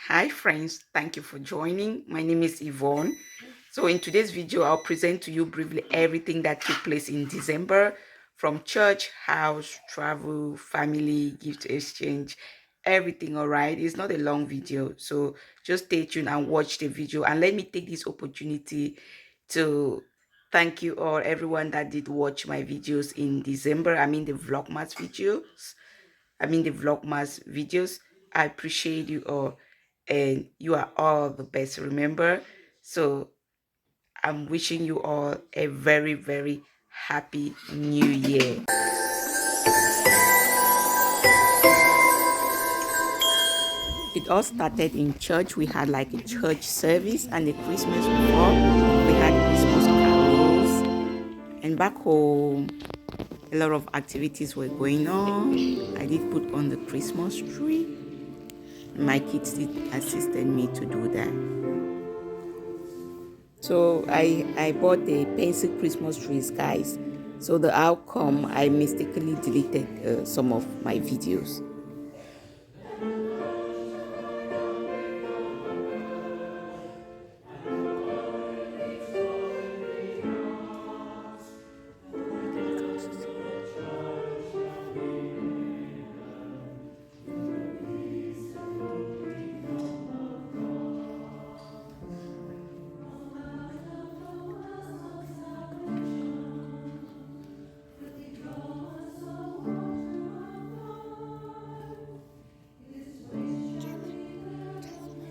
Hi friends, thank you for joining. My name is Yvonne. So in today's video, I'll present to you briefly everything that took place in December, from church, house, travel, family, gift exchange, everything. All right, it's not a long video, so just stay tuned and watch the video. And let me take this opportunity to thank you all, everyone that did watch my videos in December. the Vlogmas videos. I appreciate you all, and you are all the best. Remember, so I'm wishing you all a very, very happy new year. It all started in church. We had like a church service and a Christmas before. We had Christmas carols, and back home a lot of activities were going on. I did put on the Christmas tree. My kids did assisted me to do that. So I bought the pencil Christmas trees, guys. So the outcome, I mistakenly deleted some of my videos.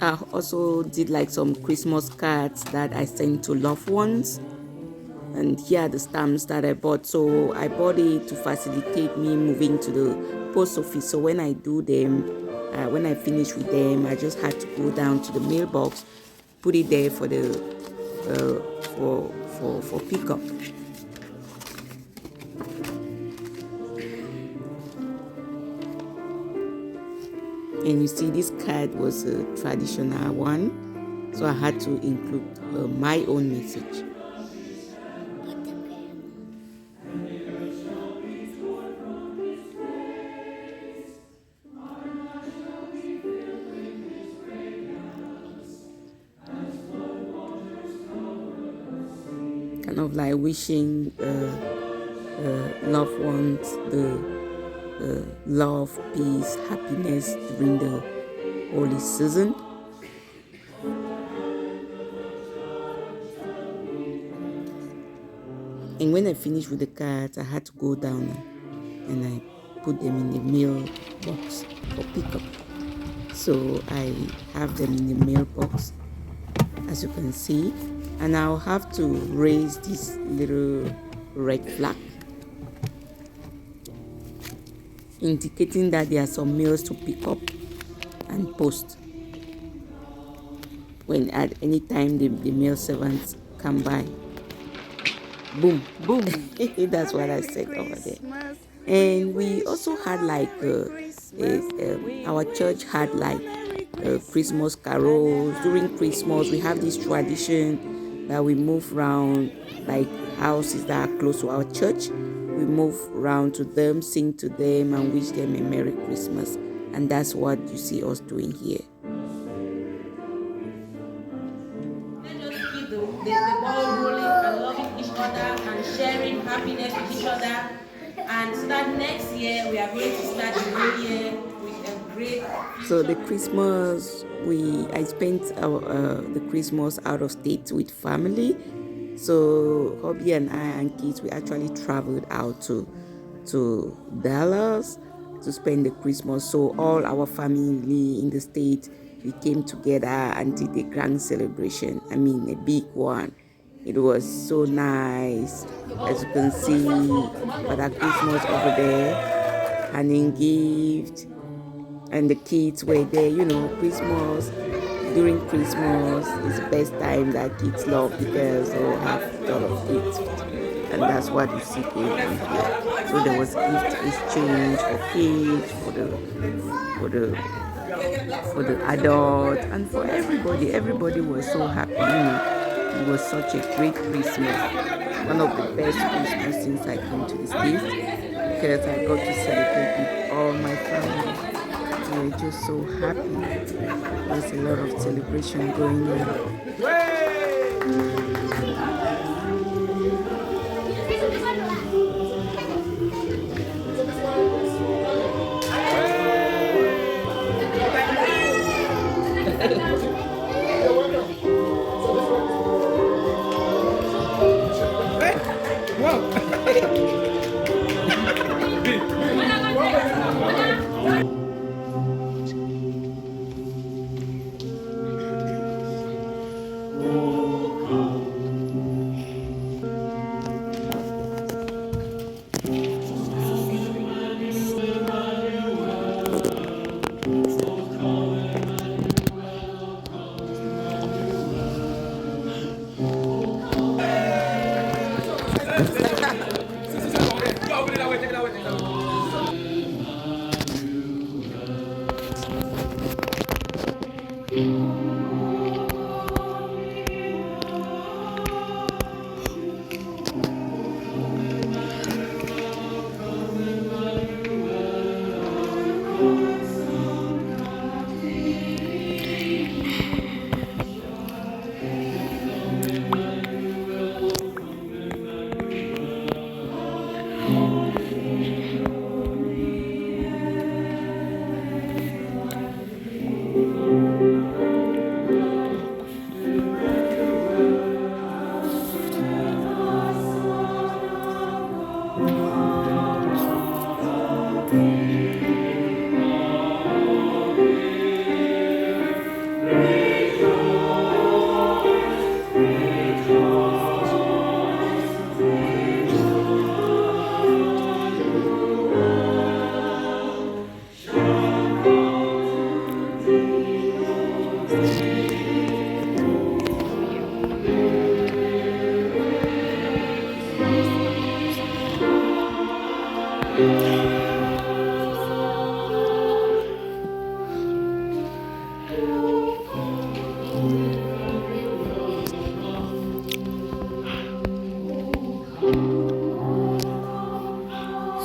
I also did like some Christmas cards that I sent to loved ones. And here are the stamps that I bought. So I bought it to facilitate me moving to the post office. So when I do them, when I finish with them, I just had to go down to the mailbox, put it there for the for pickup. And you see, this card was a traditional one, so I had to include my own message. Kind of like wishing loved ones the love, peace, happiness during the holy season. And when I finished with the cards, I had to go down and I put them in the mailbox for pickup. So I have them in the mailbox, as you can see, and I'll have to raise this little red flag indicating that there are some mails to pick up and post. When at any time the mail servants come by, boom, boom. That's what I said over there. And we also had like our church had like Christmas carols. During Christmas, we have this tradition that we move around like houses that are close to our church. We move around to them, sing to them, and wish them a Merry Christmas. And that's what you see us doing here. Let us keep the ball rolling and loving each other and sharing happiness with each other. And so that next year we are going to start the new year with a great. So the Christmas, I spent the Christmas out of state with family. So Hobby and I and kids, we actually traveled out to Dallas to spend the Christmas. So all our family in the state, we came together and did a grand celebration. I mean, a big one. It was so nice. As you can see, Father Christmas over there, handing gift, and the kids were there. You know, Christmas, during Christmas is the best time that kids love because they'll have a lot of gifts, and that's what you see going on here. So there was gift exchange for kids, for the adult, and for everybody. Everybody was so happy. You know, it was such a great Christmas, one of the best Christmas since I came to the States, because I got to celebrate with all my family we were just so happy. There's a lot of celebration going on.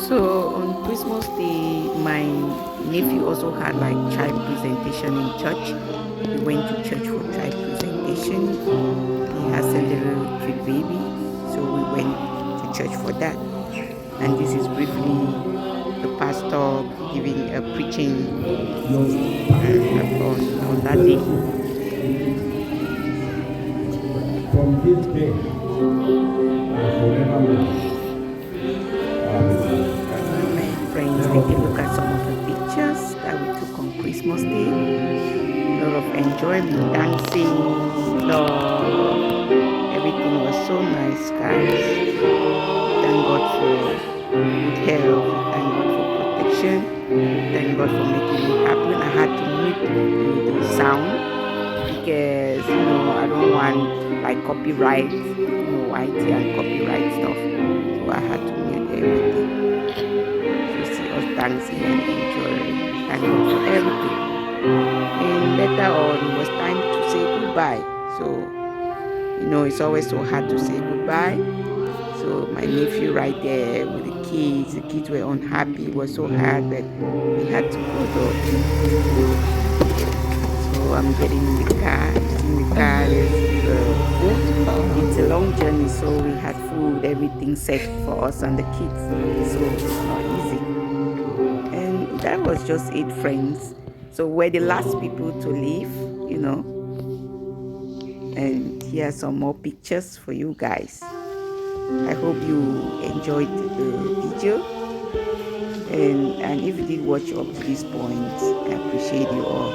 So on Christmas Day, my nephew also had like child presentation in church. We went to church for child presentation. He has a little cute baby, so we went to church for that. And this is briefly the pastor giving a preaching on that day. From this day and forevermore. Friends, take a look at some of the pictures that we took on Christmas Day. A lot of enjoyment, dancing, love. Everything was so nice, guys. Thank God for good health. Thank God for protection. Thank God for making me happy. I had to mute the sound because I don't want like copyright, IT and copyright stuff. So I had to mute everything. Dancing and enjoying and for everything. And later on, it was time to say goodbye. So, it's always so hard to say goodbye. So my nephew right there with the kids were unhappy. It was so hard that we had to go though. So I'm getting in the car. In the car, there's food. It's a long journey, so we had food, everything set for us and the kids. So it's not easy. That was just it, friends. So we're the last people to leave, and here are some more pictures for you guys. I hope you enjoyed the video, and if you did watch up to this point, I appreciate you all.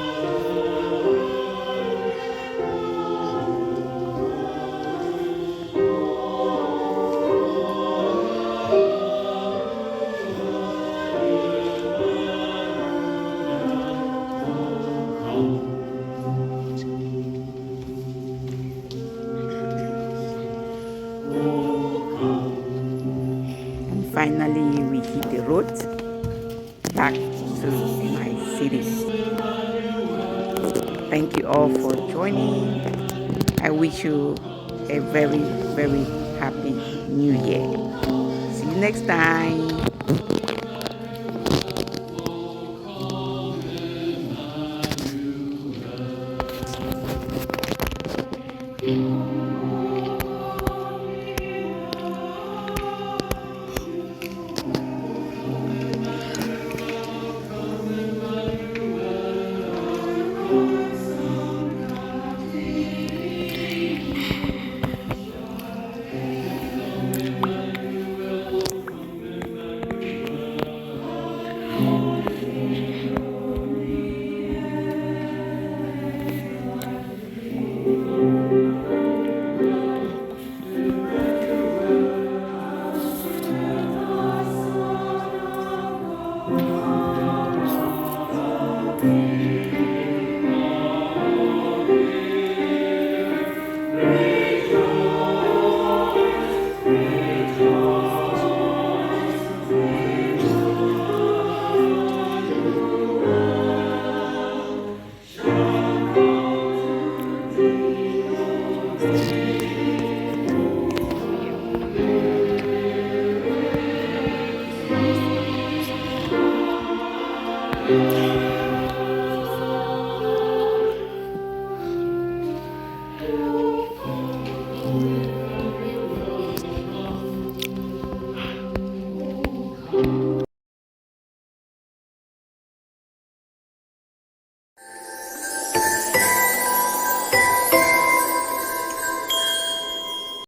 Finally, we hit the road back to my city. Thank you all for joining. I wish you a very, very happy New Year. See you next time.